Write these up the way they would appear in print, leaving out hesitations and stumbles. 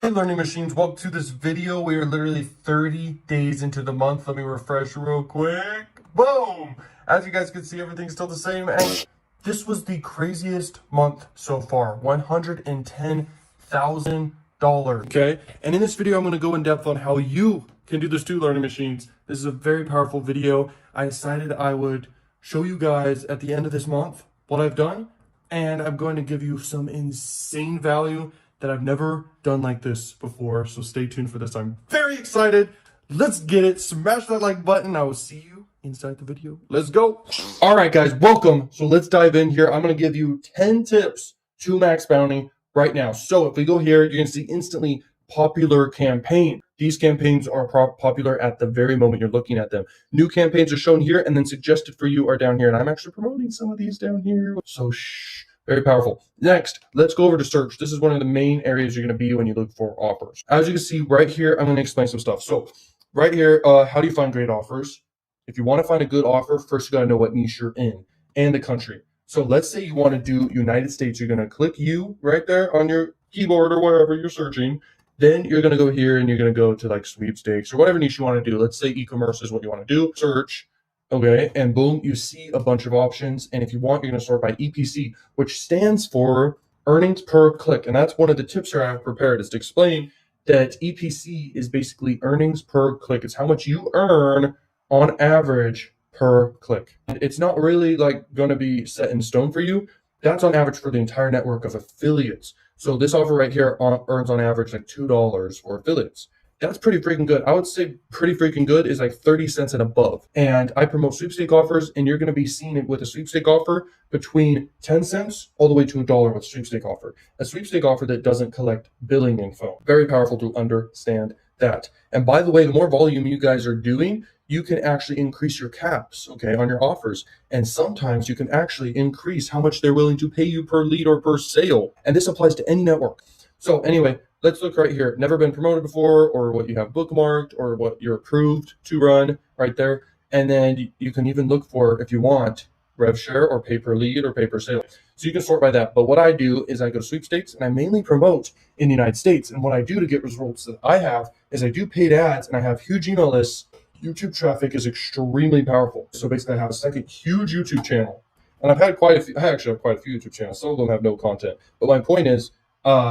Hey learning machines, welcome to this video. We are literally 30 days into the month. Let me refresh real quick. Boom! As you guys can see, everything's still the same. And this was the craziest month so far. $110,000. Okay? And in this video, I'm going to go in depth on how you can do this too, learning machines. This is a very powerful video. I decided I would show you guys at the end of this month what I've done. And I'm going to give you some insane value that I've never done like this before. So stay tuned for this. I'm very excited. Let's get it. Smash that like button. I will see you inside the video. Let's go. All right, guys, welcome. So let's dive in here. I'm going to give you 10 tips to max bounty right now. So if we go here, you're going to see instantly popular campaign. These campaigns are popular at the very moment you're looking at them. New campaigns are shown here, and then suggested for you are down here. And I'm actually promoting some of these down here. So shh. Very powerful. Next, let's go over to search. This is one of the main areas you're going to be when you look for offers. As you can see right here, I'm going to explain some stuff. So right here, how do you find great offers? If you want to find a good offer, first you got to know what niche you're in and the country. So let's say you want to do United States. You're going to click U right there on your keyboard or wherever you're searching. Then you're going to go here and you're going to go to like sweepstakes or whatever niche you want to do. Let's say e-commerce is what you want to do. Search. Okay, and boom, you see a bunch of options. And if you want, you're going to sort by EPC, which stands for earnings per click. And that's one of the tips here I have prepared, is to explain that EPC is basically earnings per click. It's how much you earn on average per click. And it's not really like going to be set in stone for you. That's on average for the entire network of affiliates. So this offer right here earns on average like $2 for affiliates. That's pretty freaking good. I would say pretty freaking good is like 30 cents and above. And I promote sweepstake offers, and you're going to be seeing it with a sweepstake offer between 10 cents all the way to $1 with a sweepstake offer. A sweepstake offer that doesn't collect billing info. Very powerful to understand that. And by the way, the more volume you guys are doing, you can actually increase your caps, okay, on your offers. And sometimes you can actually increase how much they're willing to pay you per lead or per sale. And this applies to any network. So anyway, let's look right here. Never been promoted before, or what you have bookmarked, or what you're approved to run right there. And then you can even look for, if you want, rev share or pay per lead or pay per sale. So you can sort by that. But what I do is I go to sweepstakes, and I mainly promote in the United States. And what I do to get results that I have is I do paid ads, and I have huge email lists. YouTube traffic is extremely powerful. So basically I have a second huge YouTube channel. And I've had quite a few, I actually have quite a few YouTube channels. Some of them have no content. But my point is,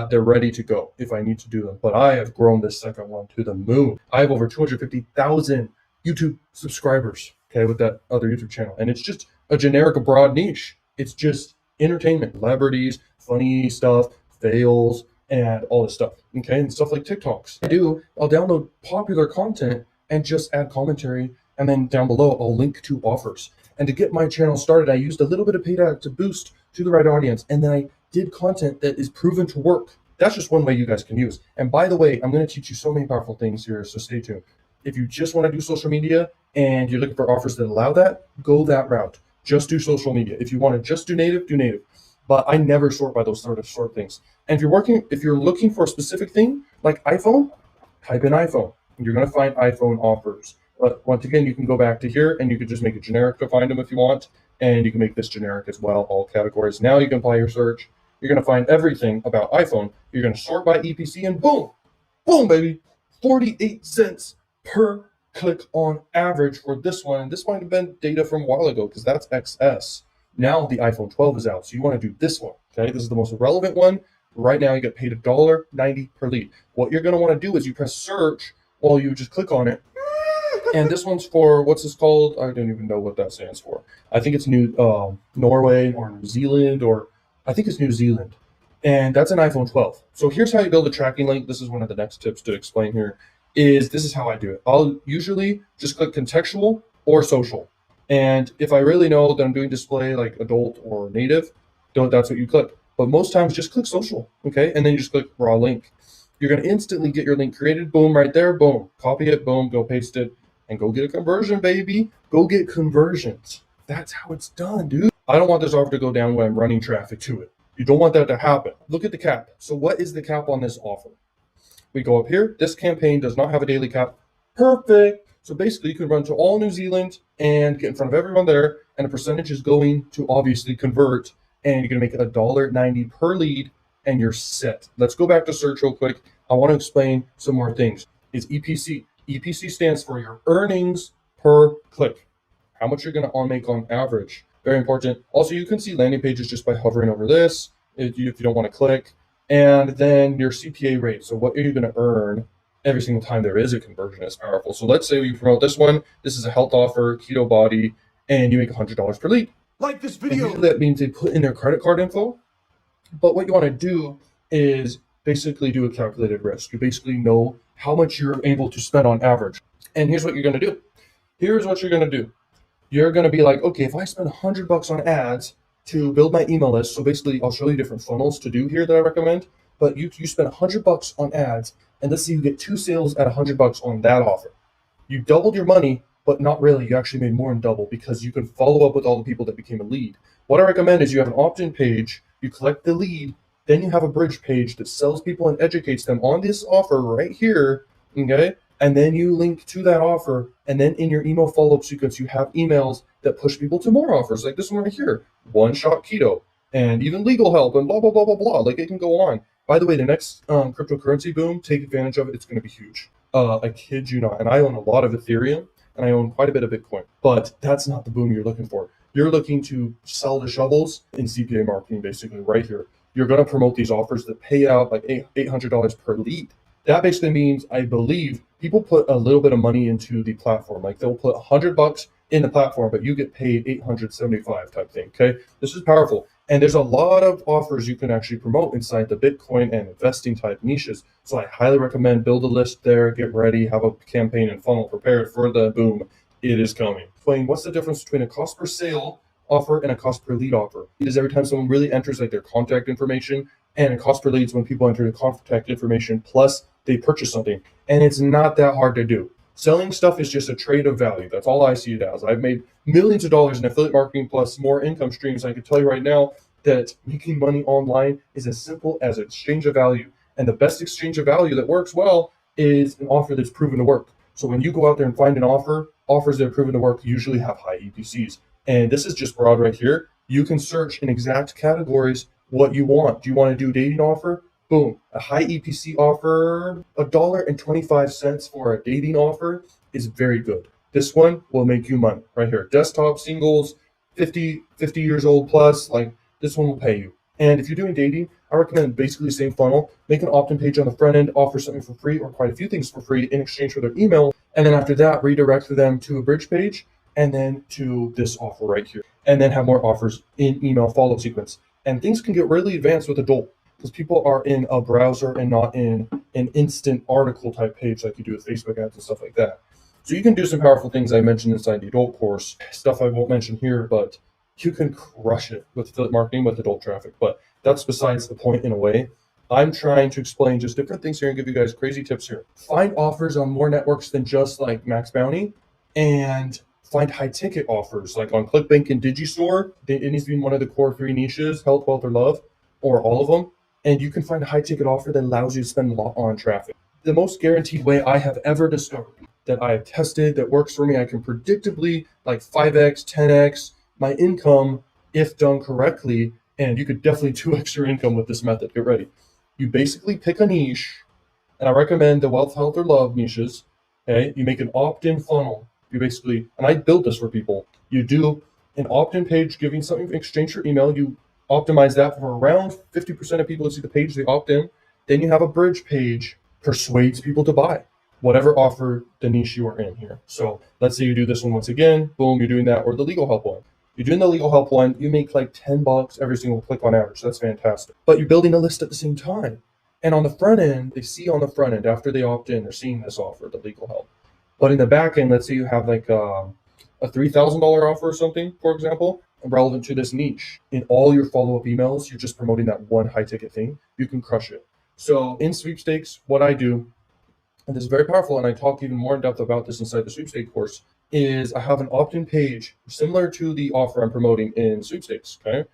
they're ready to go if I need to do them. But I have grown this second one to the moon. I have over 250,000 YouTube subscribers, okay, with that other YouTube channel. And it's just a generic, broad niche. It's just entertainment, celebrities, funny stuff, fails, and all this stuff, okay? And stuff like TikToks. I'll download popular content and just add commentary. And then down below, I'll link to offers. And to get my channel started, I used a little bit of paid ad to boost to the right audience. And then I did content that is proven to work. That's just one way you guys can use. And by the way, I'm going to teach you so many powerful things here, so stay tuned. If you just want to do social media and you're looking for offers that allow that, go that route. Just do social media. If you want to just do native, do native. But I never sort by those sort of things. And if you're looking for a specific thing like iPhone, type in iPhone. You're going to find iPhone offers. But once again, you can go back to here and you can just make it generic to find them if you want. And you can make this generic as well, all categories. Now you can apply your search. You're going to find everything about iPhone. You're going to sort by EPC, and boom, boom, baby, 48 cents per click on average for this one. And this might have been data from a while ago because that's XS. Now the iPhone 12 is out, so you want to do this one, okay? This is the most relevant one. Right now you get paid $1.90 per lead. What you're going to want to do is you press search while you just click on it. And this one's for, what's this called? I don't even know what that stands for. I think it's Norway or New Zealand, or I think it's New Zealand. And that's an iPhone 12. So here's how you build a tracking link. This is one of the next tips to explain here. This is how I do it. I'll usually just click contextual or social. And if I really know that I'm doing display like adult or native, that's what you click. But most times just click social, okay? And then you just click raw link. You're going to instantly get your link created. Boom, right there. Boom. Copy it. Boom. Go paste it. And go get a conversion, baby. Go get conversions. That's how it's done, dude. I don't want this offer to go down when I'm running traffic to it. You don't want that to happen. Look at the cap. So what is the cap on this offer? We go up here. This campaign does not have a daily cap. Perfect. So basically you can run to all New Zealand and get in front of everyone there. And a percentage is going to obviously convert. And you're going to make $1.90 per lead and you're set. Let's go back to search real quick. I want to explain some more things. Is EPC. EPC stands for your earnings per click. How much you're going to make on average. Very important. Also, you can see landing pages just by hovering over this if you don't want to click. And then your CPA rate. So what are you going to earn every single time there is a conversion is powerful. So let's say you promote this one. This is a health offer, keto body, and you make $100 per lead. Like this video. And that means they put in their credit card info. But what you want to do is basically do a calculated risk. You basically know how much you're able to spend on average. And here's what you're going to do. Here's what you're going to do. You're going to be like, okay, if I spend $100 on ads to build my email list, so basically I'll show you different funnels to do here that I recommend, but you spend $100 on ads, and let's say you get 2 sales at $100 on that offer. You doubled your money, but not really. You actually made more than double because you can follow up with all the people that became a lead. What I recommend is you have an opt-in page, you collect the lead, then you have a bridge page that sells people and educates them on this offer right here, okay? And then you link to that offer, and then in your email follow-up sequence, you have emails that push people to more offers, like this one right here, one-shot keto, and even legal help, and blah, blah, blah, blah, blah. Like it can go on. By the way, the next cryptocurrency boom, take advantage of it. It's going to be huge. I kid you not. And I own a lot of Ethereum, and I own quite a bit of Bitcoin, but that's not the boom you're looking for. You're looking to sell the shovels in CPA marketing, basically right here. You're going to promote these offers that pay out like $800 per lead. That basically means, I believe, people put a little bit of money into the platform. Like they'll put $100 in the platform, but you get paid $875 type thing. Okay, this is powerful. And there's a lot of offers you can actually promote inside the Bitcoin and investing type niches. So I highly recommend build a list there, get ready, have a campaign and funnel prepared for the boom. It is coming. Explain what's the difference between a cost per sale offer and a cost per lead offer. It is every time someone really enters like their contact information, and a cost per leads when people enter the contact information plus they purchase something. And it's not that hard to do. Selling stuff is just a trade of value. That's all I see it as. I've made millions of dollars in affiliate marketing plus more income streams. I can tell you right now that making money online is as simple as exchange of value. And the best exchange of value that works well is an offer that's proven to work. So when you go out there and find an offer, offers that are proven to work usually have high EPCs. And this is just broad right here. You can search in exact categories what you want. Do you want to do a dating offer? Boom. A high EPC offer, $1.25 for a dating offer is very good. This one will make you money right here. Desktop singles, 50 years old plus, like this one will pay you. And if you're doing dating, I recommend basically the same funnel. Make an opt-in page on the front end, offer something for free or quite a few things for free in exchange for their email. And then after that, redirect them to a bridge page and then to this offer right here. And then have more offers in email follow-up sequence. And things can get really advanced with Adult because people are in a browser and not in an instant article type page like you do with Facebook ads and stuff like that. So you can do some powerful things I mentioned inside the Adult course, stuff I won't mention here, but you can crush it with affiliate marketing with Adult traffic. But that's besides the point in a way. I'm trying to explain just different things here and give you guys crazy tips here. Find offers on more networks than just like Max Bounty, and find high ticket offers like on ClickBank and Digistore. It needs to be in one of the core 3 niches, health, wealth, or love, or all of them. And you can find a high ticket offer that allows you to spend a lot on traffic. The most guaranteed way I have ever discovered that I have tested that works for me, I can predictably like 5x, 10x my income if done correctly. And you could definitely 2x your income with this method. Get ready. You basically pick a niche, and I recommend the wealth, health, or love niches. Okay, you make an opt-in funnel. You basically, and I build this for people. You do an opt-in page giving something in exchange for email. You optimize that for around 50% of people that see the page, they opt in. Then you have a bridge page, persuades people to buy whatever offer the niche you are in here. So let's say you do this one once again, boom, you're doing that, or the legal help one. You're doing the legal help one, you make like $10 every single click on average. That's fantastic. But you're building a list at the same time. And on the front end, they see on the front end, after they opt in, they're seeing this offer, the legal help. But in the back end, let's say you have like a $3,000 offer or something, for example, relevant to this niche. In all your follow-up emails, you're just promoting that one high ticket thing. You can crush it. So in sweepstakes, what I do, and this is very powerful, and I talk even more in depth about this inside the sweepstakes course, is I have an opt-in page similar to the offer I'm promoting in sweepstakes, okay?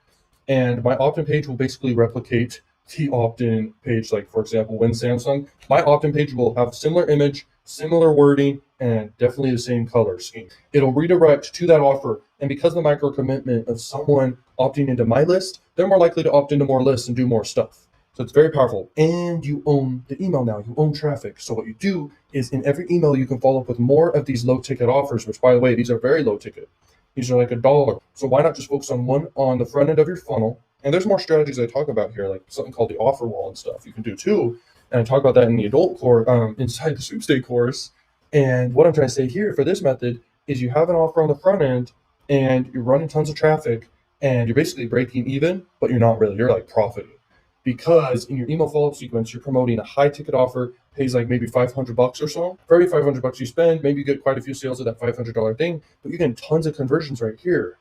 And my opt-in page will basically replicate the opt-in page. Like, for example, when Samsung, my opt-in page will have similar image, similar wording, and definitely the same color scheme. It'll redirect to that offer. And because of the micro commitment of someone opting into my list, they're more likely to opt into more lists and do more stuff. So it's very powerful. And you own the email now. You own traffic. So what you do is in every email, you can follow up with more of these low ticket offers, which by the way, these are very low ticket. These are like $1. So why not just focus on one on the front end of your funnel? And there's more strategies I talk about here, like something called the offer wall and stuff you can do too. And I talk about that in the adult course, inside the sweepstake course. And what I'm trying to say here for this method is you have an offer on the front end and you're running tons of traffic and you're basically breaking even, but you're not really, you're like profiting. Because in your email follow-up sequence, you're promoting a high ticket offer, pays like maybe $500 or so. For every $500 you spend, maybe you get quite a few sales of that $500 thing, but you're getting tons of conversions right here.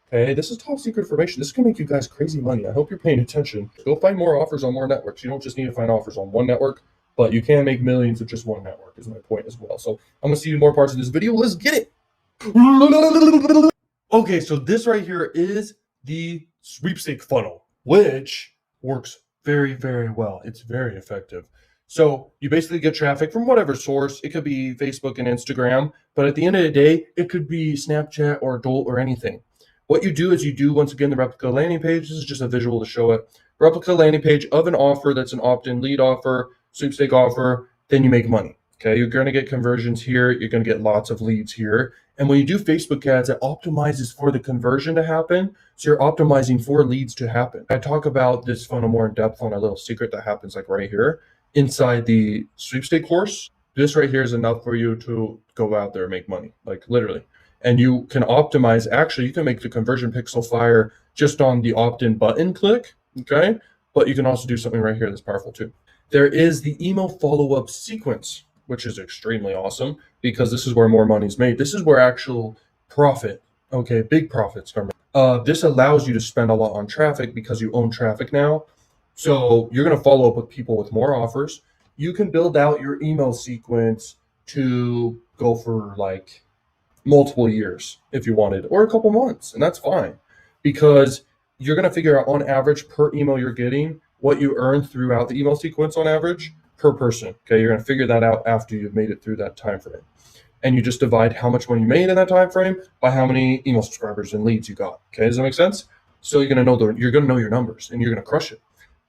Okay, this is top secret information. This can make you guys crazy money. I hope you're paying attention. Go find more offers on more networks. You don't just need to find offers on one network, but you can make millions with just one network is my point as well. So I'm gonna see you in more parts of this video. Let's get it. Okay, so this right here is the sweepstake funnel, which works very, very well. It's very effective. So you basically get traffic from whatever source. It could be Facebook and Instagram, but at the end of the day, it could be Snapchat or Adult or anything. What you do is you do, once again, the replica landing page. This is just a visual to show it. Replica landing page of an offer that's an opt-in lead offer, sweepstake offer, then you make money. Okay, you're going to get conversions here. You're going to get lots of leads here. And when you do Facebook ads, it optimizes for the conversion to happen. So you're optimizing for leads to happen. I talk about this funnel more in depth on a little secret that happens like right here inside the sweepstake course. This right here is enough for you to go out there and make money, like literally. And you can optimize, actually, you can make the conversion pixel fire just on the opt-in button click, okay? But you can also do something right here that's powerful too. There is the email follow-up sequence, which is extremely awesome because this is where more money's made. This is where actual profit, okay, big profits are made. This allows you to spend a lot on traffic because you own traffic now. So you're gonna follow up with people with more offers. You can build out your email sequence to go for like multiple years if you wanted, or a couple months, and that's fine because you're going to figure out on average per email you're getting what you earn throughout the email sequence on average per person. Okay, you're going to figure that out after you've made it through that time frame, and you just divide how much money you made in that time frame by how many email subscribers and leads you got. Okay, does that make sense? So you're going to know your numbers and you're going to crush it.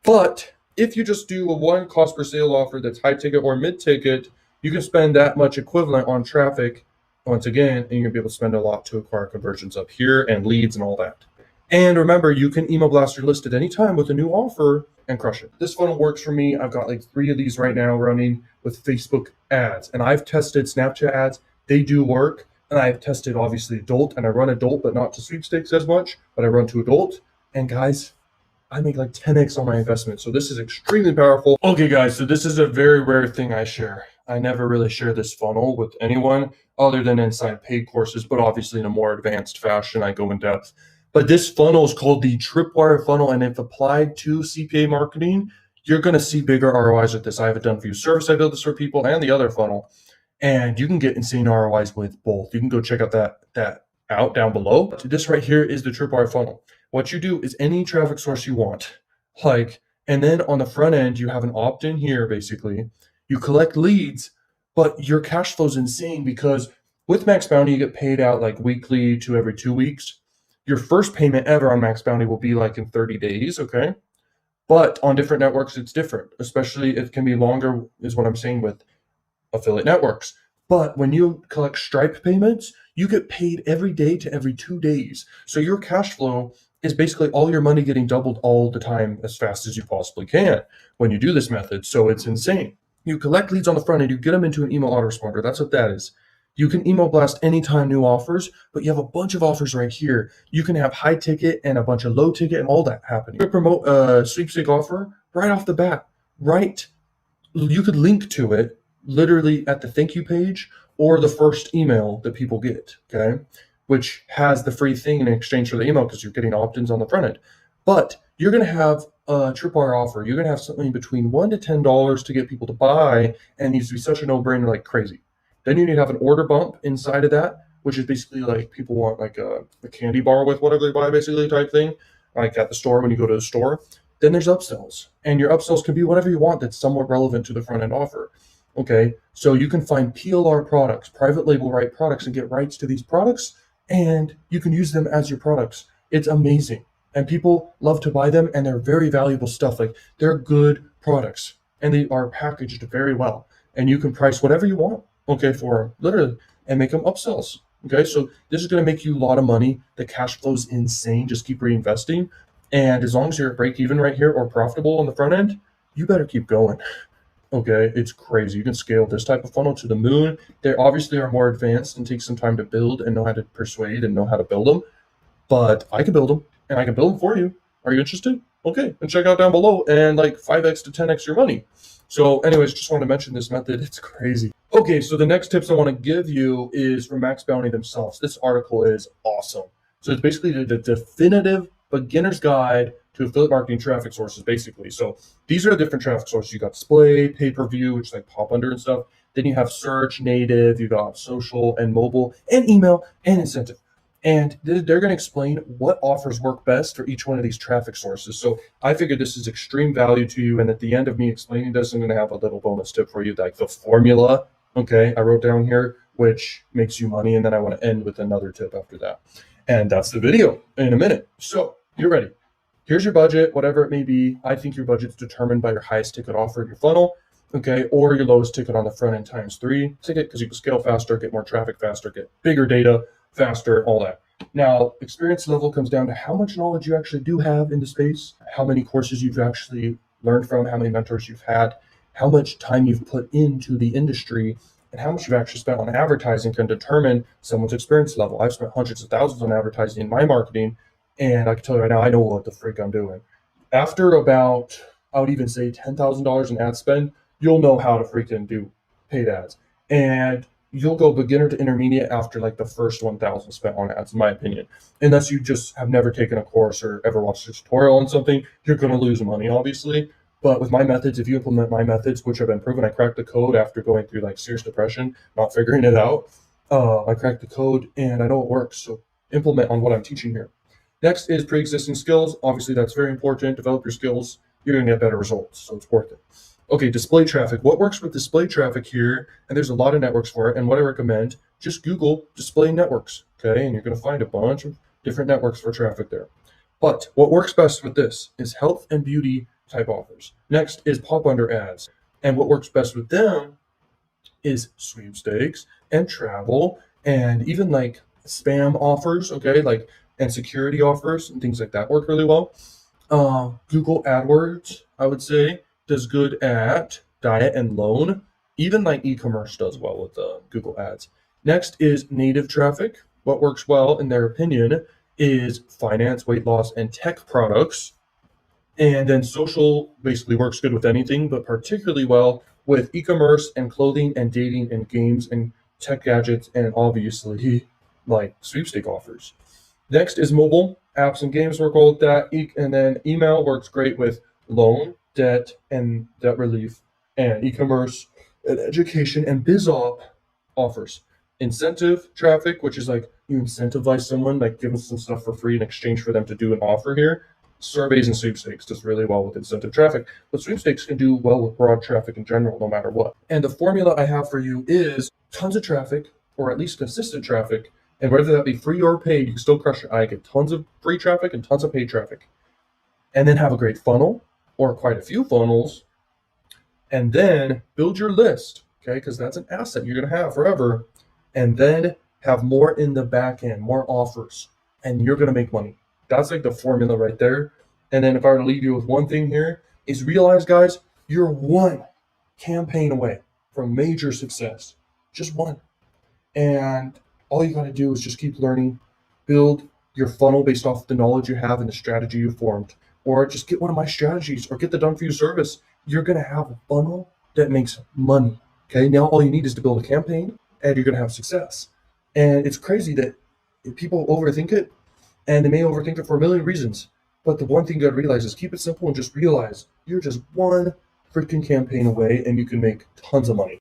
But if you just do a one cost per sale offer that's high ticket or mid ticket, you can spend that much equivalent on traffic once again, and you're gonna be able to spend a lot to acquire conversions up here and leads and all that. And remember, you can email blast your list at any time with a new offer and crush it. This funnel works for me. I've got like 3 of these right now running with Facebook ads, and I've tested Snapchat ads. They do work, and I've tested obviously adult, and I run adult, but not to sweepstakes as much, but I run to adult. And guys, I make like 10x on my investment. So this is extremely powerful. Okay, guys, so this is a very rare thing I share. I never really share this funnel with anyone other than inside paid courses, but obviously in a more advanced fashion, I go in depth. But this funnel is called the Tripwire funnel, and if applied to CPA marketing, you're going to see bigger ROIs with this. I have a done for you service. I build this for people and the other funnel, and you can get insane ROIs with both. You can go check out that out down below. This right here is the Tripwire funnel. What you do is any traffic source you want, and then on the front end, you have an opt-in here, basically. You collect leads, but your cash flow is insane because with Max Bounty, you get paid out like weekly to every 2 weeks. Your first payment ever on Max Bounty will be like in 30 days, okay? But on different networks, it's different, especially it can be longer, is what I'm saying with affiliate networks. But when you collect Stripe payments, you get paid every day to every 2 days. So your cash flow is basically all your money getting doubled all the time as fast as you possibly can when you do this method. So it's insane. You collect leads on the front end, you get them into an email autoresponder. That's what that is. You can email blast anytime new offers, but you have a bunch of offers right here. You can have high ticket and a bunch of low ticket and all that happening. You can promote a sweepstake offer right off the bat, right? You could link to it literally at the thank you page or the first email that people get, okay? Which has the free thing in exchange for the email because you're getting opt-ins on the front end. But you're going to have a Tripwire offer. You're going to have something between $1 to $10 to get people to buy, and it needs to be such a no-brainer like crazy. Then you need to have an order bump inside of that, which is basically like people want like a candy bar with whatever they buy, basically type thing, like at the store when you go to the store. Then there's upsells, and your upsells can be whatever you want that's somewhat relevant to the front-end offer. Okay, so you can find PLR products, private label right products, and get rights to these products, and you can use them as your products. It's amazing. and people love to buy them, and they're very valuable stuff. Like, they're good products, and they are packaged very well, and you can price whatever you want, okay, for them, literally, and make them upsells. Okay, so this is going to make you a lot of money. The cash flow is insane. Just keep reinvesting, and as long as you're at break even right here or profitable on the front end, you better keep going. Okay, it's crazy. You can scale this type of funnel to the moon. They obviously are more advanced and take some time to build and know how to persuade and know how to build them. But I can build them, and I can build them for you. Are you interested? Okay, and check out down below and like 5x to 10x your money. So anyways, just wanted to mention this method. It's crazy. Okay, so the next tips I want to give you is from Max Bounty themselves. This article is awesome. So it's basically the definitive beginner's guide to affiliate marketing traffic sources, basically. So these are the different traffic sources. You got display, pay-per-view, which like pop under and stuff. Then you have search, native, you got social and mobile, and email, and incentive. And they're going to explain what offers work best for each one of these traffic sources. So I figured this is extreme value to you. And at the end of me explaining this, I'm going to have a little bonus tip for you, like the formula. Okay, I wrote down here, which makes you money. And then I want to end with another tip after that. And that's the video in a minute. So you're ready. Here's your budget, whatever it may be. I think your budget's determined by your highest ticket offer in your funnel, okay, or your lowest ticket on the front end times 3 ticket, because you can scale faster, get more traffic faster, get bigger data faster, all that. Now, experience level comes down to how much knowledge you actually do have in the space, how many courses you've actually learned from, how many mentors you've had, how much time you've put into the industry, and how much you've actually spent on advertising can determine someone's experience level. I've spent hundreds of thousands on advertising in my marketing, and I can tell you right now, I know what the freak I'm doing. After about, I would even say $10,000 in ad spend, you'll know how to freaking do paid ads. And you'll go beginner to intermediate after like the first 1,000 spent on ads, in my opinion. Unless you just have never taken a course or ever watched a tutorial on something, you're going to lose money, obviously. But with my methods, if you implement my methods, which have been proven, I cracked the code after going through like serious depression, not figuring it out. I cracked the code and I know it works. So implement on what I'm teaching here. Next is pre-existing skills. Obviously, that's very important. Develop your skills. You're going to get better results, so it's worth it. Okay, display traffic. What works with display traffic here, and there's a lot of networks for it, and what I recommend, just Google display networks, okay? And you're going to find a bunch of different networks for traffic there. But what works best with this is health and beauty type offers. Next is pop under ads. And what works best with them is sweepstakes and travel and even like spam offers, okay? Like, and security offers and things like that work really well. Google AdWords, I would say, does good at diet and loan. Even like e-commerce does well with Google Ads. Next is native traffic. What works well, in their opinion, is finance, weight loss, and tech products. And then social basically works good with anything, but particularly well with e-commerce and clothing and dating and games and tech gadgets and obviously like sweepstake offers. Next is mobile. Apps and games work well with that. And then email works great with loan, debt, and debt relief, and e-commerce, and education, and BizOp offers. Incentive traffic, which is like you incentivize someone, like give them some stuff for free in exchange for them to do an offer here. Surveys and sweepstakes does really well with incentive traffic, but sweepstakes can do well with broad traffic in general, no matter what. And the formula I have for you is tons of traffic, or at least consistent traffic, and whether that be free or paid, you can still crush it. I get tons of free traffic and tons of paid traffic. And then have a great funnel, or quite a few funnels, and then build your list, okay? Because that's an asset you're going to have forever. And then have more in the back end, more offers, and you're going to make money. That's like the formula right there. And then if I were to leave you with one thing here, is realize, guys, you're one campaign away from major success. Just one. And all you got to do is just keep learning, build your funnel based off the knowledge you have and the strategy you formed. Or just get one of my strategies or get the done for you service. You're going to have a funnel that makes money. Okay, now all you need is to build a campaign and you're going to have success. And it's crazy that people overthink it, and they may overthink it for a million reasons. But the one thing you got to realize is keep it simple and just realize you're just one freaking campaign away and you can make tons of money.